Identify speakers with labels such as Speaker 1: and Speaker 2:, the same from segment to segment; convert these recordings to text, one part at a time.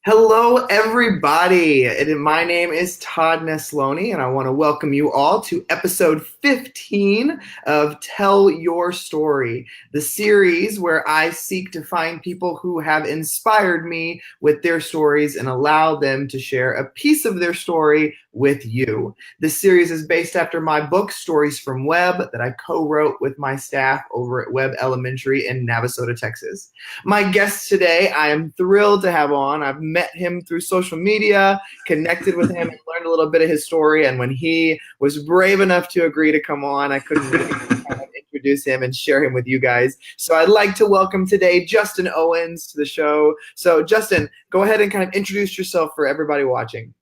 Speaker 1: Hello, everybody. My name is Todd Nesloney, and I want to welcome you all to episode 15 of Tell Your Story, the series where I seek to find people who have inspired me with their stories and allow them to share a piece of their story with you. This series is based after my book, Stories from Webb, that I co wrote with my staff over at Webb Elementary in Navasota, Texas. My guest today, I am thrilled to have on. I've met him through social media, connected with him, and learned a little bit of his story. And when he was brave enough to agree to come on, I couldn't wait to kind of introduce him and share him with you guys. So I'd like to welcome today Justin Owens to the show. So, Justin, go ahead and kind of introduce yourself for everybody watching.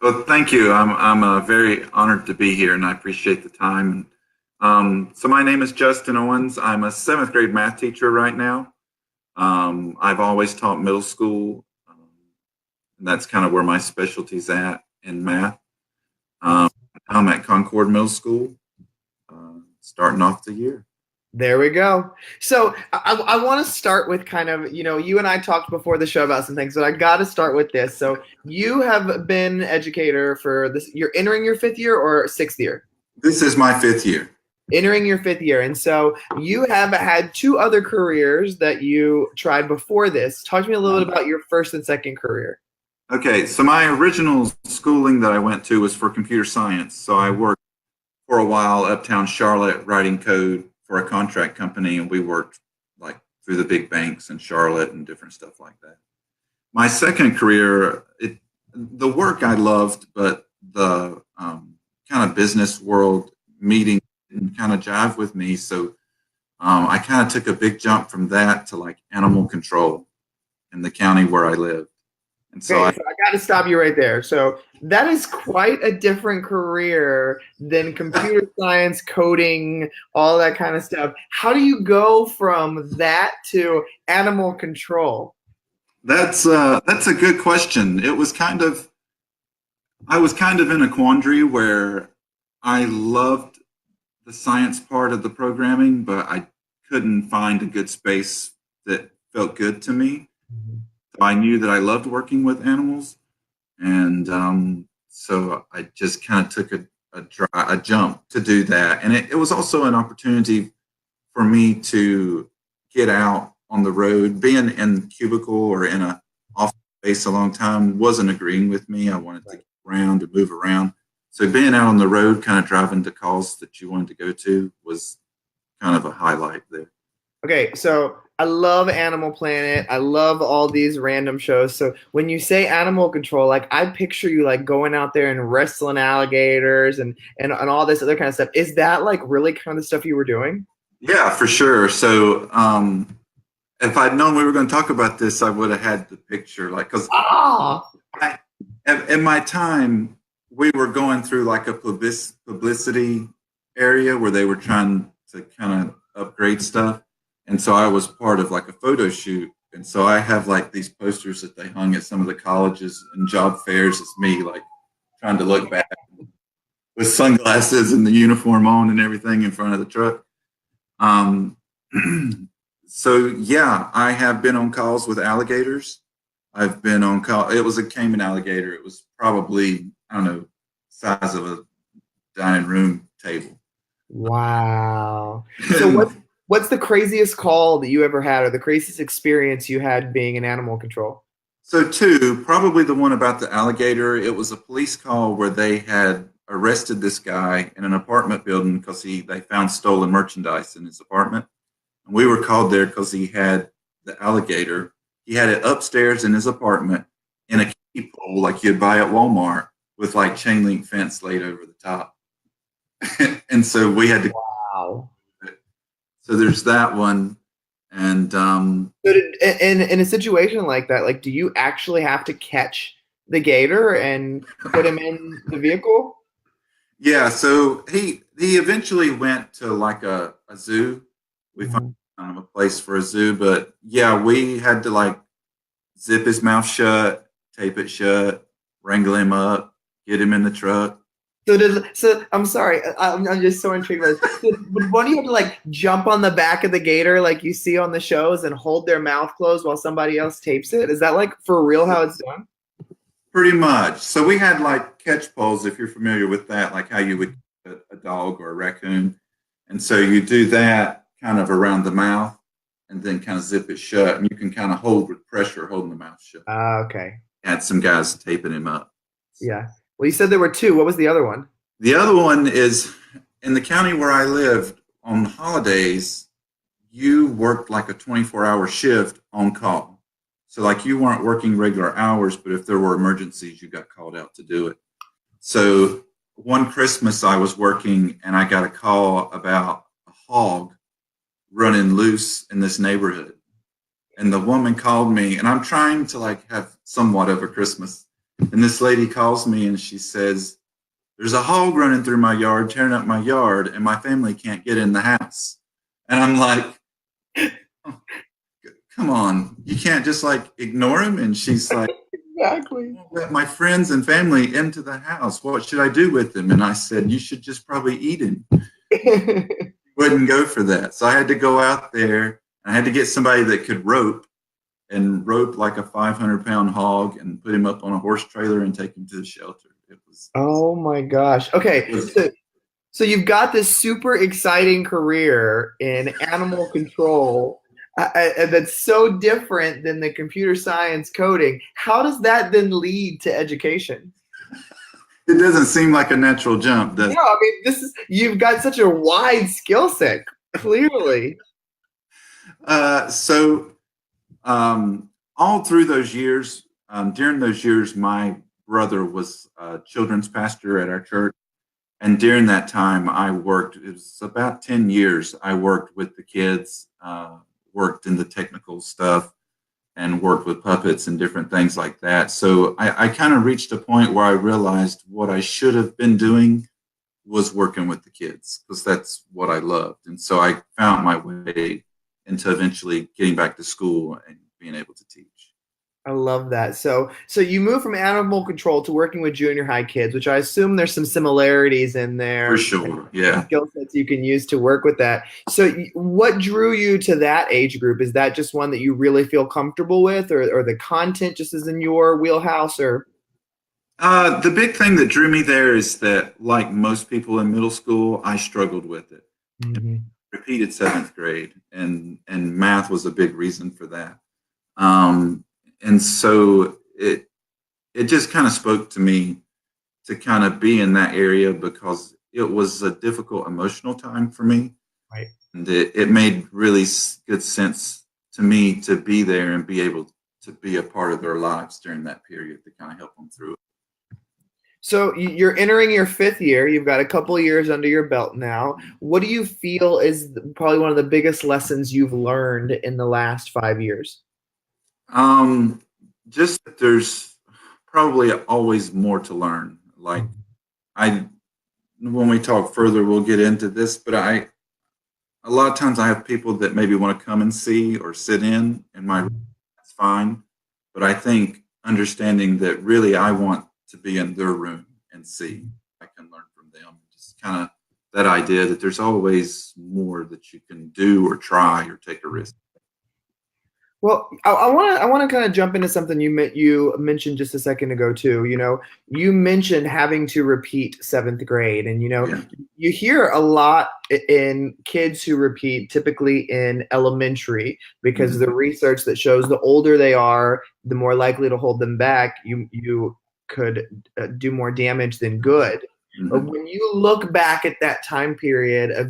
Speaker 2: Well, thank you. I'm very honored to be here, and I appreciate the time. So my name is Justin Owens. I'm a seventh grade math teacher right now. I've always taught middle school, and that's kind of where my specialty's at in math. Um, I'm at Concord Middle School, starting off the year.
Speaker 1: There we go. So I want to start with kind of, you and I talked before the show about some things, but I got to start with this. So you have been educator for this, you're entering your fifth year or sixth year?
Speaker 2: This is my fifth year.
Speaker 1: Entering your fifth year. And so you have had two other careers that you tried before this. Talk to me a little bit about your first and second career.
Speaker 2: Okay, so my original schooling that I went to was for computer science. So I worked for a while uptown Charlotte writing code for a contract company, and we worked like through the big banks in Charlotte and different stuff like that. My second career, the work I loved, but the kind of business world meeting didn't kind of jive with me. So I kind of took a big jump from that to like animal control in the county where I lived. And so
Speaker 1: Okay, so I got to stop you right there. So that is quite a different career than computer science, coding, all that kind of stuff. How do you go from that to animal control?
Speaker 2: that's a good question. I was kind of in a quandary where I loved the science part of the programming, but I couldn't find a good space that felt good to me. So I knew that I loved working with animals, and so I just kind of took a jump to do that. And it was also an opportunity for me to get out on the road. Being in cubicle or in a office space a long time wasn't agreeing with me. I wanted to get around and move around. So being out on the road, kind of driving to calls that you wanted to go to, was kind of a highlight there.
Speaker 1: Okay, so I love Animal Planet. I love all these random shows. So when you say animal control, like I picture you like going out there and wrestling alligators and all this other kind of stuff. Is that like really kind of the stuff you were doing?
Speaker 2: Yeah, for sure. So if I'd known we were going to talk about this, I would have had the picture. Like, because
Speaker 1: Ah,
Speaker 2: in my time, we were going through like a publicity area where they were trying to kind of upgrade stuff. And so I was part of like a photo shoot. And so I have like these posters that they hung at some of the colleges and job fairs. It's me like trying to look back with sunglasses and the uniform on and everything in front of the truck. Um, so yeah, I have been on calls with alligators. I've been on call. It was a Cayman alligator. It was probably, I don't know, size of a dining room table.
Speaker 1: wow. So what's the craziest call that you ever had or the craziest experience you had being in animal control?
Speaker 2: So two, probably the one about the alligator. It was a police call where they had arrested this guy in an apartment building because they found stolen merchandise in his apartment. And we were called there because he had the alligator. He had it upstairs in his apartment in a kiddie pole like you'd buy at Walmart with like chain link fence laid over the top. And so we had to.
Speaker 1: Wow.
Speaker 2: So there's that one, and
Speaker 1: So in a situation like that, like, do you actually have to catch the gator and put him in the vehicle?
Speaker 2: yeah. So he eventually went to like a zoo. We found
Speaker 1: Mhm.
Speaker 2: kind of a place for a zoo, but yeah, we had to like zip his mouth shut, tape it shut, wrangle him up, get him in the truck.
Speaker 1: So I'm sorry. I'm just so intrigued by this. Would one of you have to like jump on the back of the gator like you see on the shows and hold their mouth closed while somebody else tapes it? Is that like for real how it's done?
Speaker 2: Pretty much. So we had like catch poles, if you're familiar with that, like how you would a dog or a raccoon. And so you do that kind of around the mouth and then kind of zip it shut. And you can kind of hold with pressure, holding the mouth shut.
Speaker 1: Okay.
Speaker 2: Had some guys taping him up.
Speaker 1: Yeah. Well, you said there were two. What was the other one?
Speaker 2: The other one is in the county where I lived on holidays, you worked like a 24-hour shift on call. So, like, you weren't working regular hours, but if there were emergencies, you got called out to do it. So, one Christmas, I was working and I got a call about a hog running loose in this neighborhood. And the woman called me, and I'm trying to like have somewhat of a Christmas. And this lady calls me and she says, "There's a hog running through my yard, tearing up my yard, and my family can't get in the house." And I'm like, oh, come on, you can't just like ignore him. And she's like,
Speaker 1: Exactly.
Speaker 2: "Let my friends and family into the house. What should I do with him?" And I said, "You should just probably eat him." Wouldn't go for that. So I had to go out there. I had to get somebody that could rope and rope like a 500-pound hog and put him up on a horse trailer and take him to the shelter. It was,
Speaker 1: Oh my gosh.
Speaker 2: it
Speaker 1: Okay.
Speaker 2: was,
Speaker 1: So you've got this super exciting career in animal control that's so different than the computer science coding. How does that then lead to education?
Speaker 2: it doesn't seem like a natural jump, does
Speaker 1: No, I mean this is you've got such a wide skill set, clearly.
Speaker 2: So all through those years, during those years, my brother was a children's pastor at our church. And during that time, I worked, it was about 10 years, I worked with the kids, worked in the technical stuff, and worked with puppets and different things like that. So I kind of reached a point where I realized what I should have been doing was working with the kids because that's what I loved. And so I found my way into eventually getting back to school and being able to teach.
Speaker 1: I love that. So you move from animal control to working with junior high kids, which I assume there's some similarities in
Speaker 2: For
Speaker 1: there
Speaker 2: sure.
Speaker 1: and
Speaker 2: Yeah.
Speaker 1: skill sets you can use to work with that. So what drew you to that age group? Is that just one that you really feel comfortable with, or the content just is in your wheelhouse, or?
Speaker 2: The big thing that drew me there is that, like most people in middle school, I struggled with it.
Speaker 1: Mhm.
Speaker 2: Repeated seventh grade, and math was a big reason for that. Um, and so it just kind of spoke to me to kind of be in that area because it was a difficult emotional time for me,
Speaker 1: Right.
Speaker 2: and it made really good sense to me to be there and be able to be a part of their lives during that period to kind of help them through it.
Speaker 1: So you're entering your fifth year. You've got a couple of years under your belt now. What do you feel is probably one of the biggest lessons you've learned in the last 5 years?
Speaker 2: Um, just that there's probably always more to learn. Like I, when we talk further, we'll get into this, but a lot of times I have people that maybe want to come and see or sit in my room. That's fine. But I think understanding that really I want to be in their room and see if I can learn from them. Just kind of that idea that there's always more that you can do or try or take a risk.
Speaker 1: Well, I want to kind of jump into something you mentioned just a second ago too. You mentioned having to repeat seventh grade, and
Speaker 2: Yeah.
Speaker 1: you hear a lot in kids who repeat, typically in elementary, because
Speaker 2: Mhm.
Speaker 1: the research that shows the older they are, the more likely to hold them back. You could do more damage than good. But
Speaker 2: Mhm.
Speaker 1: when you look back at that time period
Speaker 2: Mhm.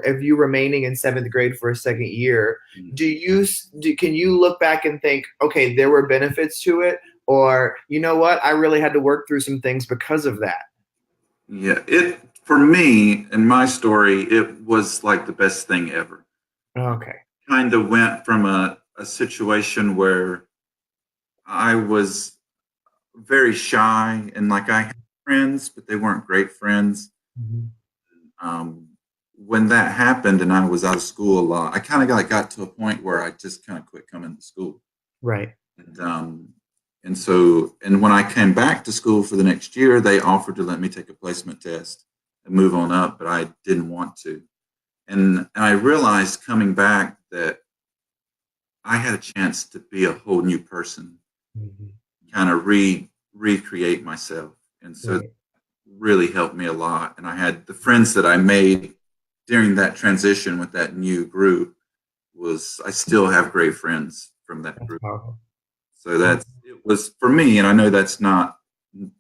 Speaker 1: of you remaining in seventh grade for a second year,
Speaker 2: Mhm.
Speaker 1: can you look back and think, okay, there were benefits to it, or you know what, I really had to work through some things because of that?
Speaker 2: Yeah, it for me in my story, it was like the best thing ever.
Speaker 1: Okay.
Speaker 2: Kind of went from a situation where I was very shy and like I had friends, but they weren't great friends.
Speaker 1: Mhm.
Speaker 2: Um, when that happened and I was out of school a lot, I kind of got to a point where I just kind of quit coming to school.
Speaker 1: Right.
Speaker 2: And And when I came back to school for the next year, they offered to let me take a placement test and move on up, but I didn't want to. And I realized coming back that I had a chance to be a whole new person,
Speaker 1: Mhm.
Speaker 2: kind of recreate myself. And so
Speaker 1: Right.
Speaker 2: really helped me a lot. And I had the friends that I made during that transition with that new group was I still have great friends from that
Speaker 1: That's
Speaker 2: group.
Speaker 1: powerful.
Speaker 2: So it was for me, and I know that's not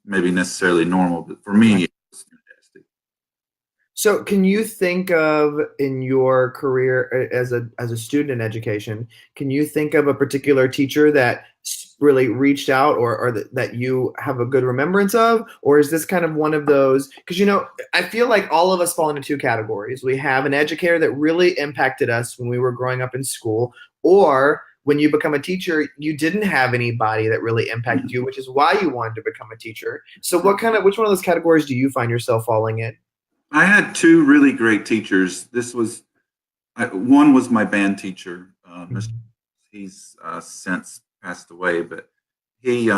Speaker 2: maybe necessarily normal, but for me,
Speaker 1: Right.
Speaker 2: it was fantastic.
Speaker 1: So, can you think of in your career as a student in education, can you think of a particular teacher that really reached out, or that you have a good remembrance of, or is this kind of one of those? Because I feel like all of us fall into two categories. We have an educator that really impacted us when we were growing up in school, or when you become a teacher, you didn't have anybody that really impacted you, which is why you wanted to become a teacher. So, which one of those categories do you find yourself falling in?
Speaker 2: I had two really great teachers. One was my band teacher. Mr.
Speaker 1: Mhm.
Speaker 2: He's since passed away, but he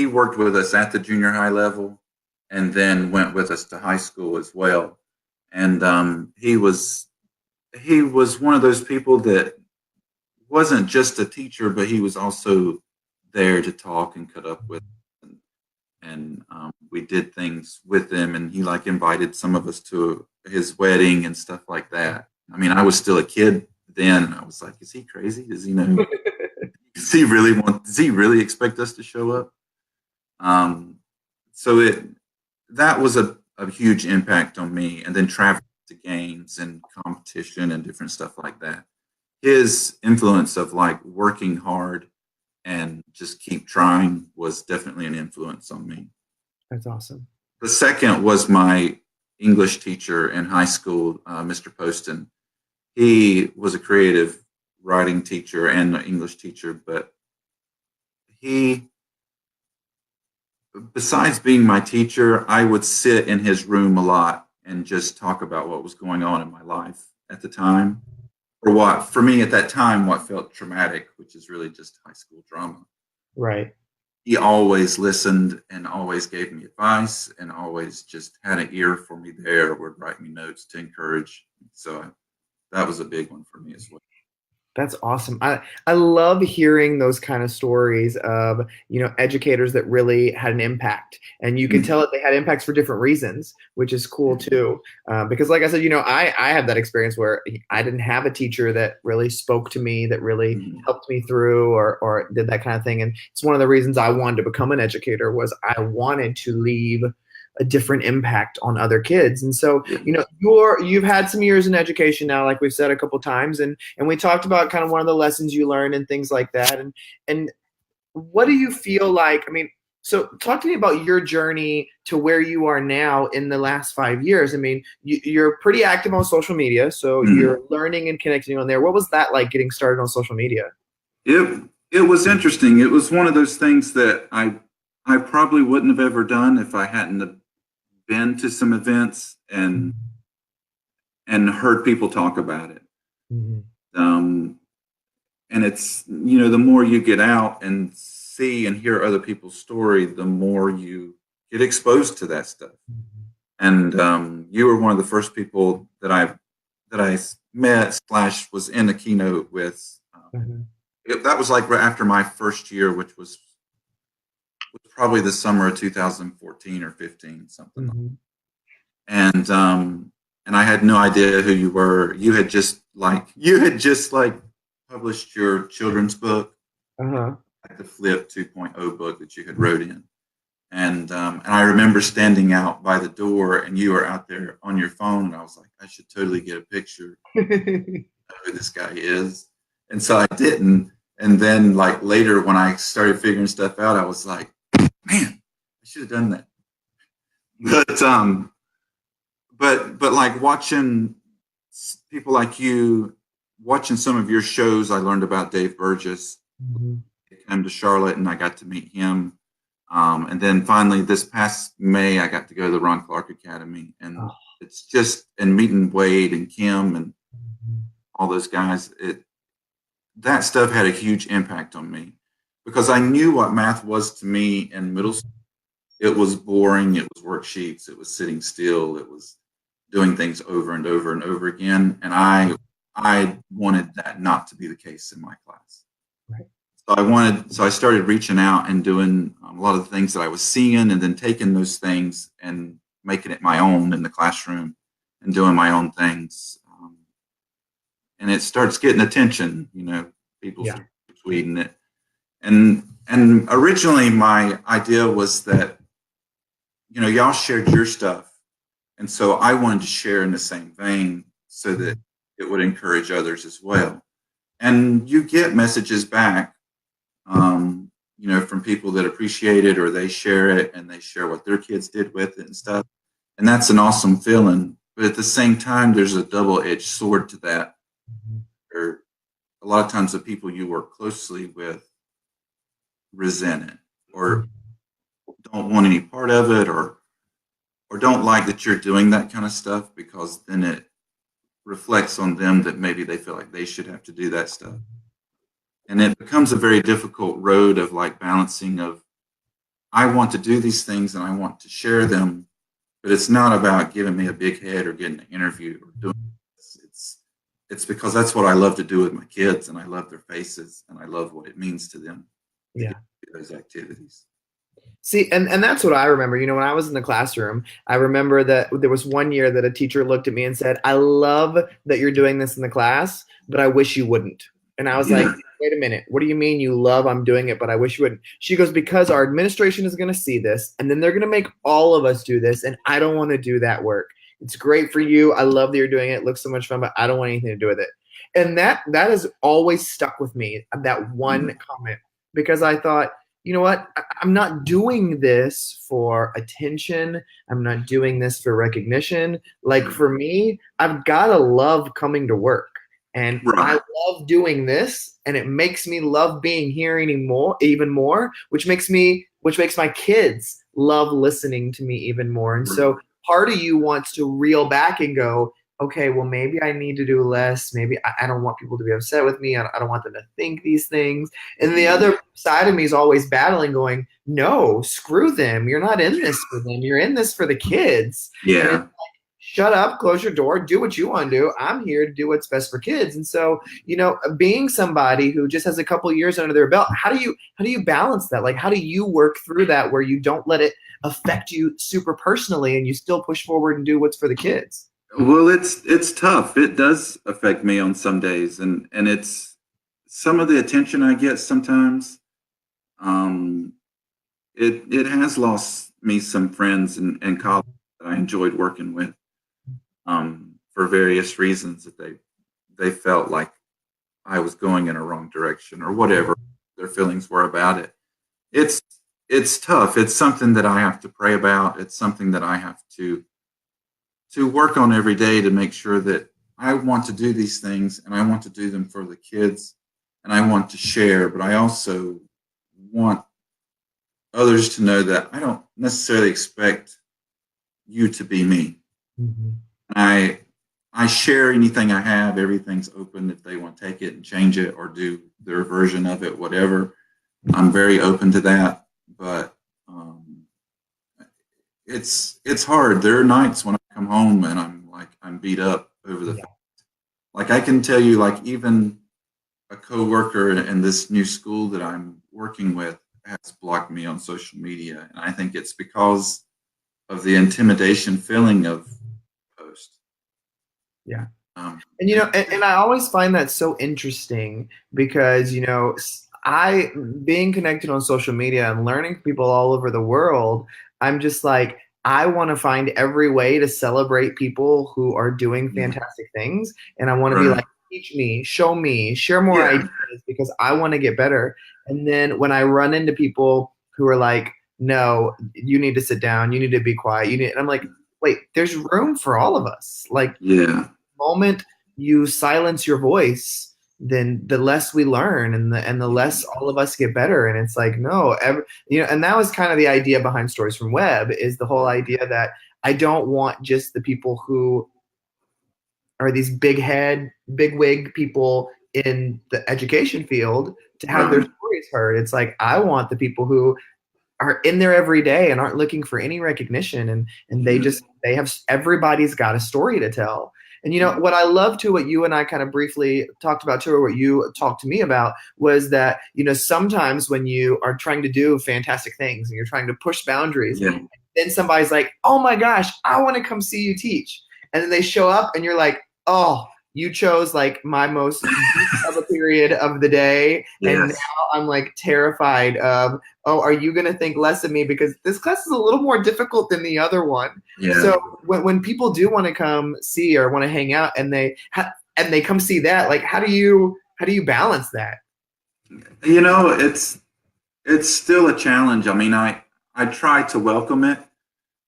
Speaker 2: worked with us at the junior high level, and then went with us to high school as well. And he was one of those people that wasn't just a teacher, but he was also there to talk and cut up with. And we did things with him, and he like invited some of us to his wedding and stuff like that. I mean, I was still a kid then. I was like, is he crazy? Does he know? Does he really expect us to show up? Um, so that was a huge impact on me. And then traveling to games and competition and different stuff like that. His influence of like working hard and just keep trying was definitely an influence on me.
Speaker 1: That's awesome.
Speaker 2: The second was my English teacher in high school, Mr. Poston. He was a creative writing teacher and an English teacher, but he, besides being my teacher, I would sit in his room a lot and just talk about what was going on in my life at the time, or what, for me at that time, what felt traumatic, which is really just high school drama.
Speaker 1: Right.
Speaker 2: He always listened and always gave me advice and always just had an ear for me there, would write me notes to encourage. So that was a big one for me as well.
Speaker 1: That's awesome. I love hearing those kind of stories of, educators that really had an impact. And you can tell that they had impacts for different reasons, which is cool too. Because like I said, I have that experience where I didn't have a teacher that really spoke to me, that really
Speaker 2: Mhm.
Speaker 1: helped me through, or did that kind of thing. And it's one of the reasons I wanted to become an educator was I wanted to leave a different impact on other kids. And so,
Speaker 2: Yeah.
Speaker 1: you've had some years in education now, like we've said a couple times, and we talked about kind of one of the lessons you learned and things like that. And what do you feel like? I mean, so talk to me about your journey to where you are now in the last 5 years. I mean, you're pretty active on social media, so
Speaker 2: Mhm.
Speaker 1: you're learning and connecting on there. What was that like getting started on social media?
Speaker 2: It was interesting. It was one of those things that I probably wouldn't have ever done if I hadn't have been to some events and heard people talk about it.
Speaker 1: Mhm.
Speaker 2: Um, and it's, the more you get out and see and hear other people's story, the more you get exposed to that stuff. And you were one of the first people that I met slash was in a keynote with.
Speaker 1: Mhm.
Speaker 2: That was like right after my first year, which was probably the summer of 2014 or 15, something like.
Speaker 1: Mhm.
Speaker 2: And I had no idea who you were. You had just like published your children's book,
Speaker 1: Uh-huh.
Speaker 2: like the Flip 2.0 book that you had wrote in. And I remember standing out by the door, and you were out there on your phone, and I was like, I should totally get a picture of who this guy is. And so I didn't. And then like later when I started figuring stuff out, I was like, man, I should have done that. But like watching people like you, watching some of your shows, I learned about Dave Burgess.
Speaker 1: Mhm.
Speaker 2: He came to Charlotte, and I got to meet him. And then finally, this past May, I got to go to the Ron Clark Academy, and
Speaker 1: Oh.
Speaker 2: it's just and meeting Wade and Kim and
Speaker 1: Mhm.
Speaker 2: all those guys. That stuff had a huge impact on me. because I knew what math was to me in middle school. It was boring. It was worksheets. It was sitting still. It was doing things over and over and over again. And I wanted that not to be the case in my class.
Speaker 1: Right.
Speaker 2: So I started reaching out and doing a lot of the things that I was seeing, and then taking those things and making it my own in the classroom and doing my own things. And it starts getting attention, people
Speaker 1: Yeah.
Speaker 2: tweeting it. And originally my idea was that, y'all shared your stuff. And so I wanted to share in the same vein so that it would encourage others as well. And you get messages back, from people that appreciate it, or they share it and they share what their kids did with it and stuff. And that's an awesome feeling. But at the same time, there's a double-edged sword to that. Or a lot of times the people you work closely with resent it, or don't want any part of it, or don't like that you're doing that kind of stuff, because then it reflects on them that maybe they feel like they should have to do that stuff. And it becomes a very difficult road of like balancing of, I want to do these things and I want to share them, but it's not about giving me a big head or getting an interview or doing this. It's because that's what I love to do with my kids, and I love their faces, and I love what it means to them to
Speaker 1: Yeah.
Speaker 2: get to those activities.
Speaker 1: See, and that's what I remember. When I was in the classroom, I remember that there was one year that a teacher looked at me and said, "I love that you're doing this in the class, but I wish you wouldn't." And I was like,
Speaker 2: Yeah.
Speaker 1: "Wait a minute. What do you mean you love I'm doing it, but I wish you wouldn't?" She goes, "Because our administration is going to see this, and then they're going to make all of us do this, and I don't want to do that work. It's great for you. I love that you're doing it. It looks so much fun, but I don't want anything to do with it." And that has always stuck with me, that one comment, because I thought, you know what? I'm not doing this for attention. I'm not doing this for recognition. Like, for me, I've got to love coming to work. And I
Speaker 2: Right.
Speaker 1: love doing this, and it makes me love being here anymore, even more, which makes my kids love listening to me even more. And so part of you wants to reel back and go, okay, well, maybe I need to do less. Maybe I don't want people to be upset with me. I don't want them to think these things. And the other side of me is always battling, going, no, screw them. You're not in this for them. You're in this for the kids. And it's
Speaker 2: Yeah.
Speaker 1: like, shut up, close your door, do what you want to do. I'm here to do what's best for kids. And so, being somebody who just has a couple of years under their belt, how do you balance that? Like, how do you work through that where you don't let it affect you super personally and you still push forward and do what's for the kids?
Speaker 2: Well, it's tough. It does affect me on some days, and it's some of the attention I get sometimes. Um, it has lost me some friends in college that I enjoyed working with, for various reasons, that they felt like I was going in a wrong direction or whatever their feelings were about it. It's it's tough. It's something that I have to pray about. It's something that I have to work on every day to make sure that I want to do these things and I want to do them for the kids and I want to share, but I also want others to know that I don't necessarily expect you to be me.
Speaker 1: Mm-hmm.
Speaker 2: I share anything I have. Everything's open if they want to take it and change it or do their version of it, whatever. I'm very open to that, but it's hard. There are nights when I come home and I'm beat up over the
Speaker 1: Yeah.
Speaker 2: like I can tell you, like, even a coworker in this new school that I'm working with has blocked me on social media, and I think it's because of the intimidation feeling of post.
Speaker 1: Yeah.
Speaker 2: Um,
Speaker 1: And and I always find that so interesting because I being connected on social media and learning from people all over the world, I'm just like, I want to find every way to celebrate people who are doing fantastic things, and I want to be
Speaker 2: right.
Speaker 1: like, teach me, show me, share more
Speaker 2: Yeah.
Speaker 1: ideas because I want to get better. And then when I run into people who are like, no, you need to sit down, you need to be quiet, and I'm like, wait, there's room for all of us. Like,
Speaker 2: Yeah.
Speaker 1: moment you silence your voice, then the less we learn and the less all of us get better. And it's like, no, and that was kind of the idea behind Stories from Web, is the whole idea that I don't want just the people who are these big wig people in the education field to have their
Speaker 2: Right.
Speaker 1: stories stories heard. It's like, I want the people who are in there every day and aren't looking for any recognition, and they have, everybody's got a story to tell. And what I love too, what you and I kind of briefly talked about too, or what you talked to me about, was that sometimes when you are trying to do fantastic things and you're trying to push boundaries,
Speaker 2: Yeah.
Speaker 1: then somebody's like, oh my gosh, I want to come see you teach. And then they show up and you're like, oh, you chose like my most of a period of the day.
Speaker 2: Yes.
Speaker 1: And now I'm like terrified of, oh, are you going to think less of me because this class is a little more difficult than the other one?
Speaker 2: Yeah.
Speaker 1: So when people do want to come see or want to hang out and they come see that, like, how do you balance that?
Speaker 2: It's still a challenge. I mean, I try to welcome it.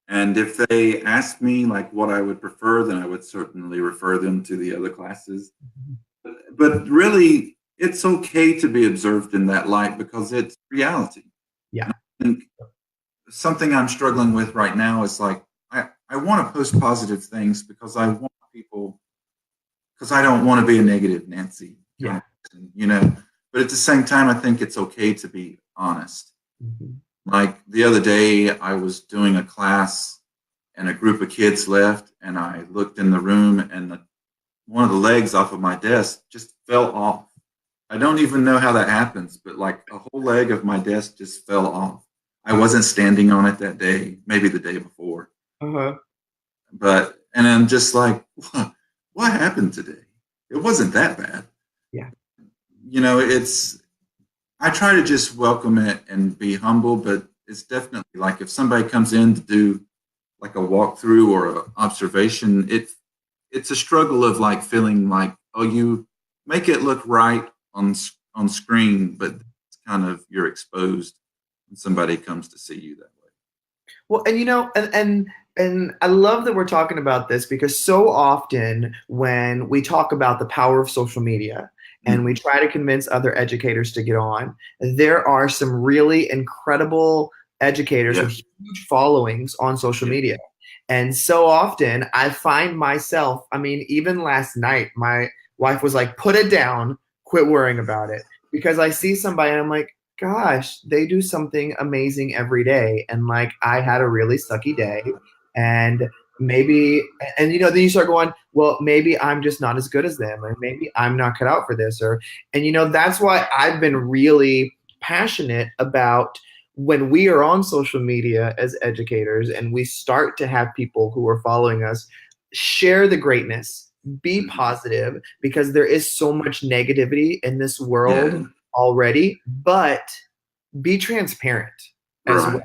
Speaker 2: And if they ask me like what I would prefer, then I would certainly refer them to the other classes. But really, it's okay to be observed in that light because it's reality.
Speaker 1: Yeah.
Speaker 2: I think something I'm struggling with right now is like, I want to post positive things because I want people, because I don't want to be a negative Nancy.
Speaker 1: Yeah.
Speaker 2: But at the same time, I think it's okay to be honest.
Speaker 1: Mm-hmm.
Speaker 2: Like the other day, I was doing a class and a group of kids left, and I looked in the room and one of the legs off of my desk just fell off. I don't even know how that happens, but like a whole leg of my desk just fell off. I wasn't standing on it that day, maybe the day before.
Speaker 1: Uh-huh.
Speaker 2: And I'm just like, what happened today? It wasn't that bad.
Speaker 1: Yeah.
Speaker 2: I try to just welcome it and be humble, but it's definitely like if somebody comes in to do like a walkthrough or an observation, it's a struggle of like feeling like, oh, you make it look right on screen, but it's kind of, you're exposed when somebody comes to see you that way.
Speaker 1: Well, and I love that we're talking about this because so often when we talk about the power of social media and we try to convince other educators to get on, there are some really incredible educators with huge followings on social media. And so often I find myself, I mean, even last night, my wife was like, put it down, quit worrying about it. Because I see somebody and I'm like, gosh, they do something amazing every day. And like, I had a really sucky day. And maybe, and then you start going, well, maybe I'm just not as good as them, or maybe I'm not cut out for this, and that's why I've been really passionate about when we are on social media as educators and we start to have people who are following us share the greatness, be positive, because there is so much negativity in this world already, but be transparent as well.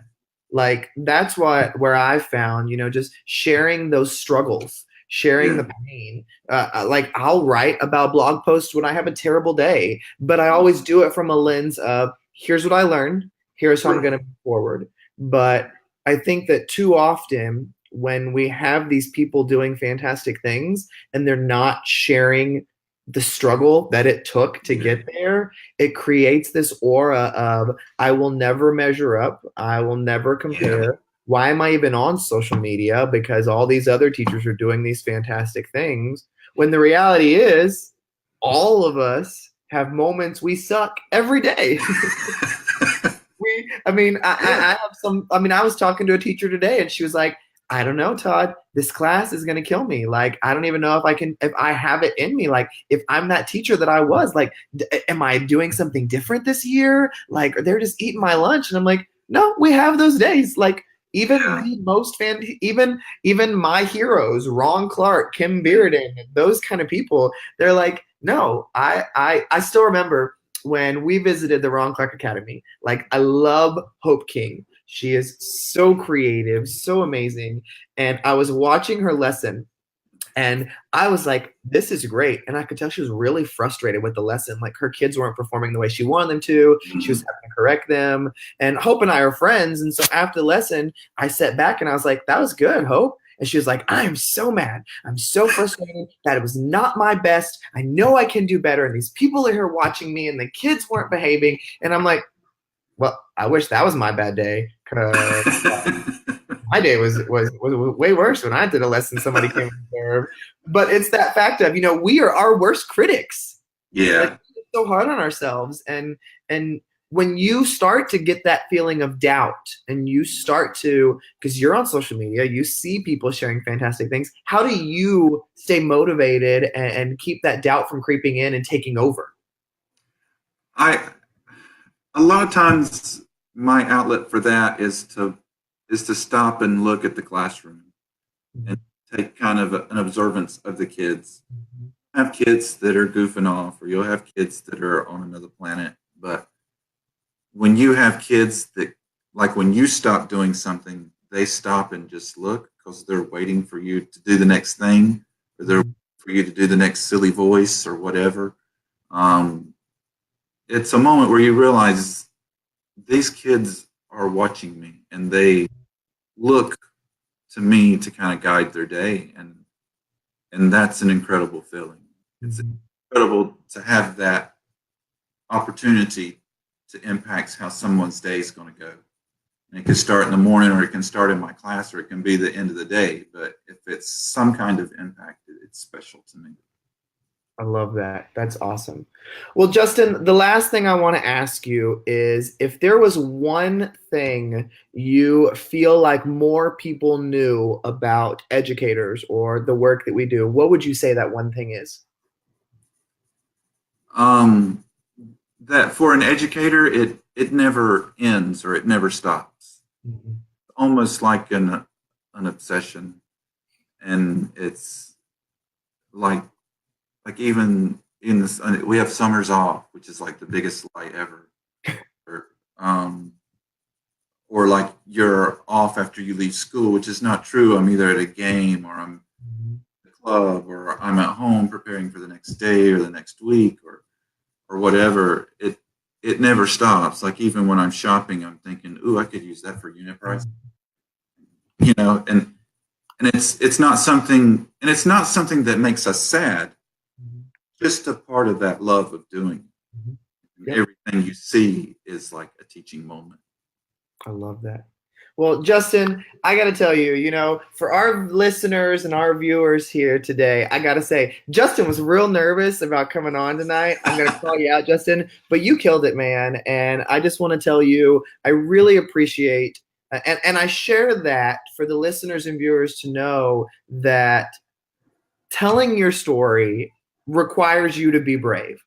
Speaker 1: Like that's where I found, just sharing those struggles, sharing the pain. Like I'll write about blog posts when I have a terrible day, but I always do it from a lens of here's what I learned, here's how I'm going to move forward. But I think that too often when we have these people doing fantastic things and they're not sharing the struggle that it took to get there, it creates this aura of, I will never measure up. I will never compare. Why am I even on social media? Because all these other teachers are doing these fantastic things. When the reality is, all of us have moments we suck every day. I was talking to a teacher today and she was like, I don't know, Todd, this class is going to kill me. Like, I don't even know if I have it in me. Like, if I'm that teacher that I was, like, am I doing something different this year? Like, they're just eating my lunch. And I'm like, no, we have those days. Like, even the most even my heroes, Ron Clark, Kim Bearden, those kind of people, they're like, no, I still remember when we visited the Ron Clark Academy. Like, I love Hope King. She is so creative, so amazing. And I was watching her lesson and I was like, this is great. And I could tell she was really frustrated with the lesson. Like her kids weren't performing the way she wanted them to. She was having to correct them. And Hope and I are friends. And so after the lesson, I sat back and I was like, that was good, Hope. And she was like, I am so mad. I'm so frustrated that it was not my best. I know I can do better. And these people are here watching me and the kids weren't behaving. And I'm like, well, I wish that was my bad day, because my day was way worse when I did a lesson somebody came and observed. But it's that fact of, we are our worst critics.
Speaker 2: Yeah.
Speaker 1: Like, it's so hard on ourselves. And when you start to get that feeling of doubt and you start to, because you're on social media, you see people sharing fantastic things, how do you stay motivated and keep that doubt from creeping in and taking over?
Speaker 2: I a lot of times my outlet for that is to stop and look at the classroom and take kind of an observance of the kids. Have kids that are goofing off, or you'll have kids that are on another planet. But when you have kids that, like when you stop doing something, they stop and just look because they're waiting for you to do the next thing, or they're for you to do the next silly voice or whatever. Um, it's a moment where you realize these kids are watching me and they look to me to kind of guide their day, and that's an incredible feeling. It's incredible to have that opportunity to impact how someone's day is going to go. And it can start in the morning, or it can start in my class, or it can be the end of the day. But if it's some kind of impact, it's special to me.
Speaker 1: I love that. That's awesome. Well, Justin, the last thing I want to ask you is if there was one thing you feel like more people knew about educators or the work that we do, what would you say that one thing is?
Speaker 2: Um, that for an educator, it never ends or it never stops. Almost like an obsession, and it's like even in this, we have summers off, which is like the biggest lie ever. Or, or like you're off after you leave school, which is not true. I'm either at a game, or I'm at the club, or I'm at home preparing for the next day or the next week, or whatever. It never stops. Like even when I'm shopping, I'm thinking, "Ooh, I could use that for unit price," you know. And it's not something, that makes us sad. Just a part of that love of doing.
Speaker 1: Yep.
Speaker 2: Everything you see is like a teaching moment.
Speaker 1: I love that. Well, Justin, I got to tell you, for our listeners and our viewers here today, I got to say, Justin was real nervous about coming on tonight. I'm going to call you out, Justin, but you killed it, man. And I just want to tell you, I really appreciate, and I share that for the listeners and viewers to know that telling your story requires you to be brave.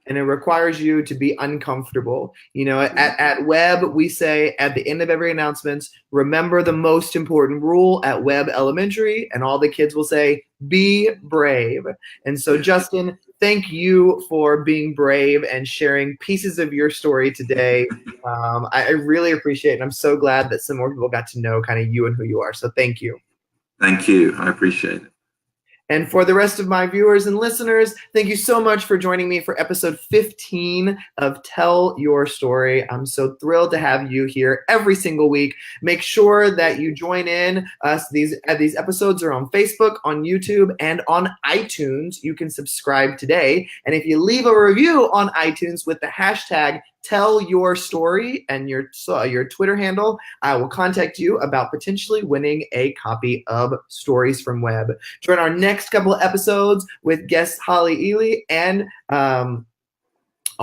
Speaker 1: And it requires you to be uncomfortable. At Webb, we say at the end of every announcement, remember the most important rule at Webb Elementary, and all the kids will say, be brave. And so, Justin, thank you for being brave and sharing pieces of your story today. I really appreciate it. And I'm so glad that some more people got to know kind of you and who you are. So thank you.
Speaker 2: Thank you. I appreciate it.
Speaker 1: And for the rest of my viewers and listeners, thank you so much for joining me for episode 15 of Tell Your Story. I'm so thrilled to have you here every single week. Make sure that you join in us. These episodes are on Facebook, on YouTube, and on iTunes. You can subscribe today. And if you leave a review on iTunes with the hashtag Tell Your Story and your Twitter handle, I will contact you about potentially winning a copy of Stories from Webb. Join our next couple of episodes with guest Holly Ely and oh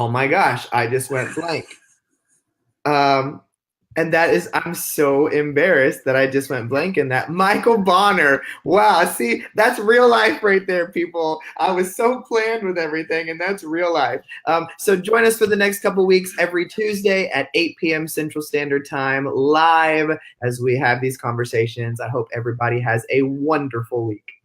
Speaker 1: my gosh, I just went blank. And that is, I'm so embarrassed that I just went blank in that. Michael Bonner. Wow, see, that's real life right there, people. I was so planned with everything, and that's real life. So join us for the next couple weeks every Tuesday at 8 p.m. Central Standard Time, live as we have these conversations. I hope everybody has a wonderful week.